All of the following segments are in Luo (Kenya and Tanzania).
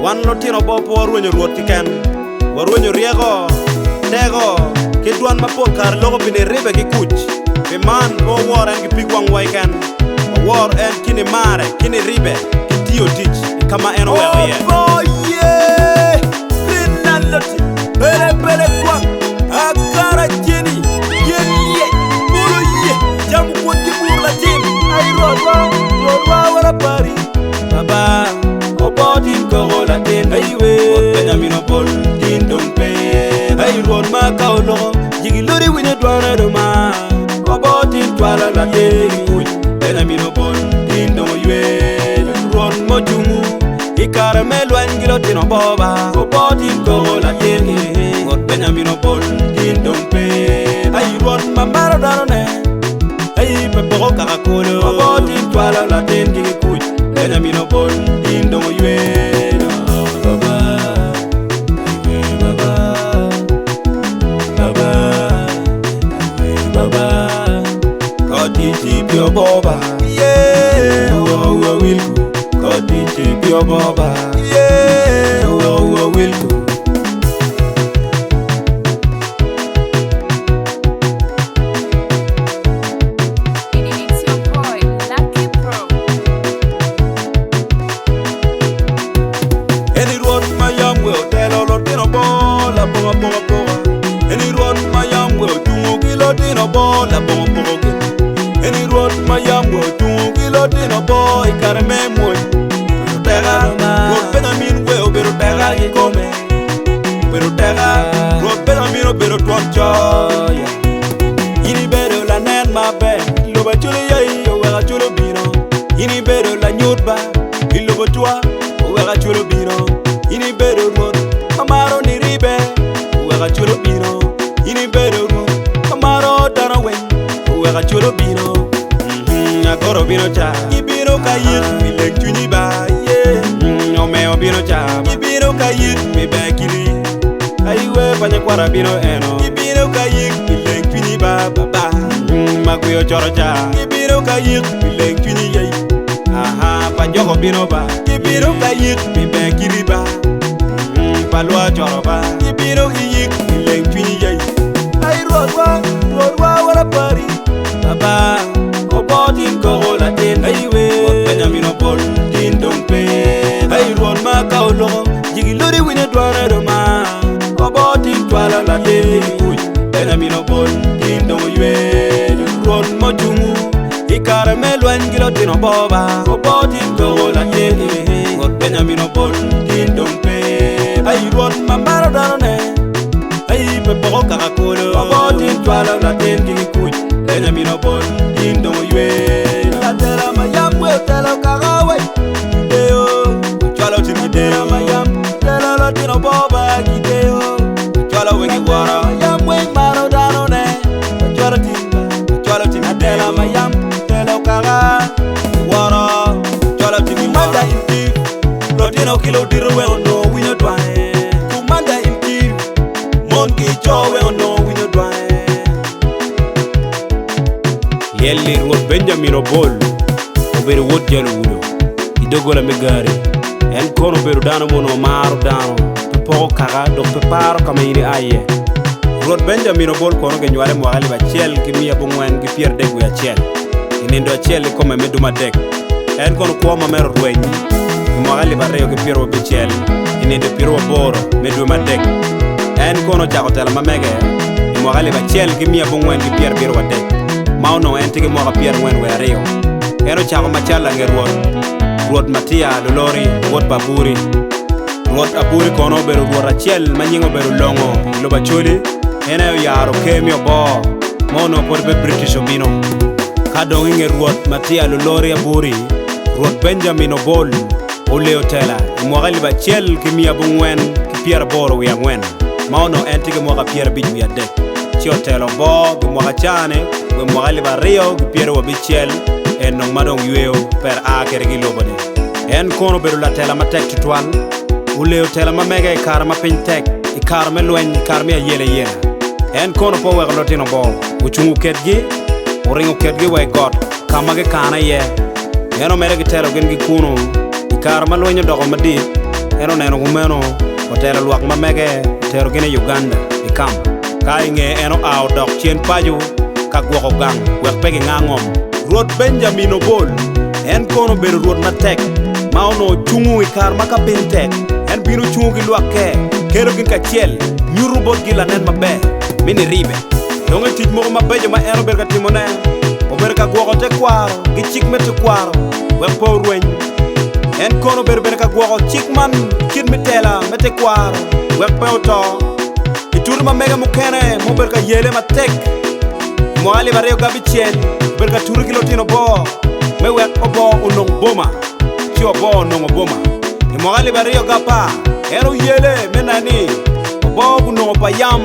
wan lotino bopo waruonyo ruoth kiken waruonyo riego tego kidwan mapol kar logo bine ribe gi kuch piman wawuor en gi pig wang' wai ken wawuor en kini mare kini ribe kitiyo tich kama en oweyo ye rinaloti pele pele kwang akara jeni ye bulu ye jamu kwa kiburu la tim ay rodwa wala pari baba obotin kogo la tin aywe Benjamino Bol tin dompe ay rod ma kaulo jigi lori wine dwana do ma obotin twala la tin Benjamino Bol tin dom ywe rod mo jungu ikara melwan gilo tin boba obotin kogo la tin Benjamino Bol tin dompe ay rod ma maro darone ay pepoko kakakolo obotin twala la tin jigi kuch Benjamino Bol tin dom ywe Your boba, yeah, oh, will go. God did your boba, yeah, oh, will go. It's your boy, Lucky Pro. Any road my young will tell all of the ball, a boa. Any road my young will do kilo dinner ball, a boa. Any road my young will do kilo dinner boy, carme moy. Pero terra, road Benjamin will be terra y come. Pero terra, road Benjamin pero tuancha. Ini better la nen ma be, lo ba chulo yo wera chulo bino. Ini better la nyutba, ilo ba tua, wera chulo bino. Ini better road, amaro ni ribe, wera chulo bino. Ini better road, amaro dana wen, wera chulo bino. Agoro bino cha, ibino kayit, mi lek chuni ba, yeah. Omeo bino cha, ibino kayit, mi bekili. Aiwe panye kwara bino eno, ibino kayit, mi lek chuni ba, baba. Makuyo choro cha, ibino kayit, mi lek chuni yay. Aha, panyoko bino ba, ibino kayit, mi bekili ba. Palwa choro ba, ibino kayit, mi lek chuni yay. Ay rodwa wala pari, baba. Obotin kogo la tin aywe Benjamino Bol tin dompe ay rod ma kaulo jigi lori wine dwana do ma obotin twala la tin Benjamino Bol tin dom ywe rod mo jungu ikara melwan gilo tin boba obotin kogo la tin Benjamino Bol tin dompe ay rod ma maro darone ay pepoko kakakolo obotin twala la tin jigi kuch Benjamino Bol tin dom ywe la tela mayam we tela kagawe ideo chala tin ideo mayam tela la tin boba ideo chala wengi wara mayam we maro darone chala tin tela mayam tela kaga wara chala tin manda inti lo tin kilo dirwe no winyo twane kumanda inti monki chowe no winyo twane Yelli ruot Benjamino Bol obere wot jalo wulo idogola megare en kono beru dano mono maru dano to poko kaga do paro kama ini aye ruot Benjamino Bol kono ke nywale mwali ba chiel ki mia bongwen ki pier degu ya chiel inindo chiel kome meduma dek en kono kwa mamero rwenyi mwali ba reo ki pier wabi chiel inindo pier waboro meduma dek en kono chako tela mamege mwali ba chiel ki mia bongwen ki pier wadek Mauno entigi mwaka pier ngwen we ario Eno chako machala nge ruot Matia Lolori, ruot Baburi Ruot Aburi kono beru ruot achiel manyingo beru longo Loba chuli, ene yaro kemio bo Mono podbe British obino Kadong inge ruot Matia Lolori Aburi Ruot Benjamino Bol Uleo tela, mwaka liba chiel kimia bungwen ki pier boro we angwen Mauno entigi mwaka pier bij we adek Chio telo bo, mwaka chane we mwali ba rio piero wa bichel en nong madong yueo per a keregi lobode en kono beru la tela matek tutwan uleo tela mamega e kar ma pintek e kar me lwen kar me yele en kono po we lotino bo uchungu ketgi uringo ketgi we got kamage kana ye eno mere gi telo gen gi kuno e kar ma lwen dogo madit eno neno kumeno otero luak mamege otero gine Uganda I kamp ka inge eno ao dok chien pajo ka gwoko gang wek pegi ngangom Ruoth Benjamin Obol en kono bedo ruoth matek ma ono chungu I kar maka piny tek en bino chungu gi luak ke kero gin kachiel nyuru bot gila nen maber mini ribe donge tich moko mabejo ma eno ber ka timo ne ober ka gwoko te kwaro gi chik mete kwaro wek po rueny en kono ber ka gwoko chik man kid mitela mete kwaro wek pe oto ituru ma mega mukene mo ber ka yele matek mo ali bareo gabi chien ber ka turu kilo tino bo me wek obo unong boma chi obo unong boma mo ali bareo gapa ero yele menani obo unong payam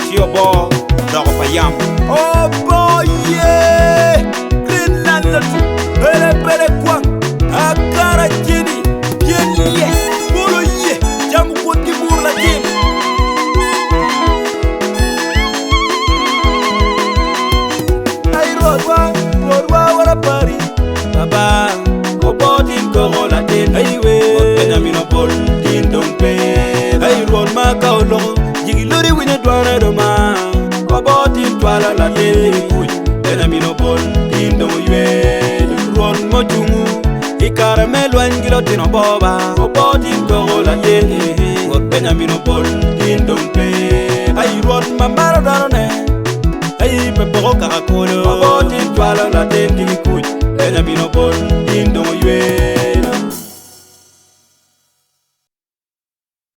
chi obo dog payam obo ye Greenland bere kwang akara jeni ye bolo ye jam ko ti mur la jeni ay rodwa wala pari baba ko bodin ko la ten ay we Benjamin Obol din dong pe ay ron ma ka lo jigi lori wina dwana do ma ko bodin twala la ten Benjamin Obol din dong ye ron mo jungu Ikara melwan gilo tino boba Obotin kogo la yene Ruoth Benjamin Obol din dong pe Ay ruoth mamaro darone Ay pepoko kakakolo Obotin twala la ten kili kuj Benjamin Obol din dong yue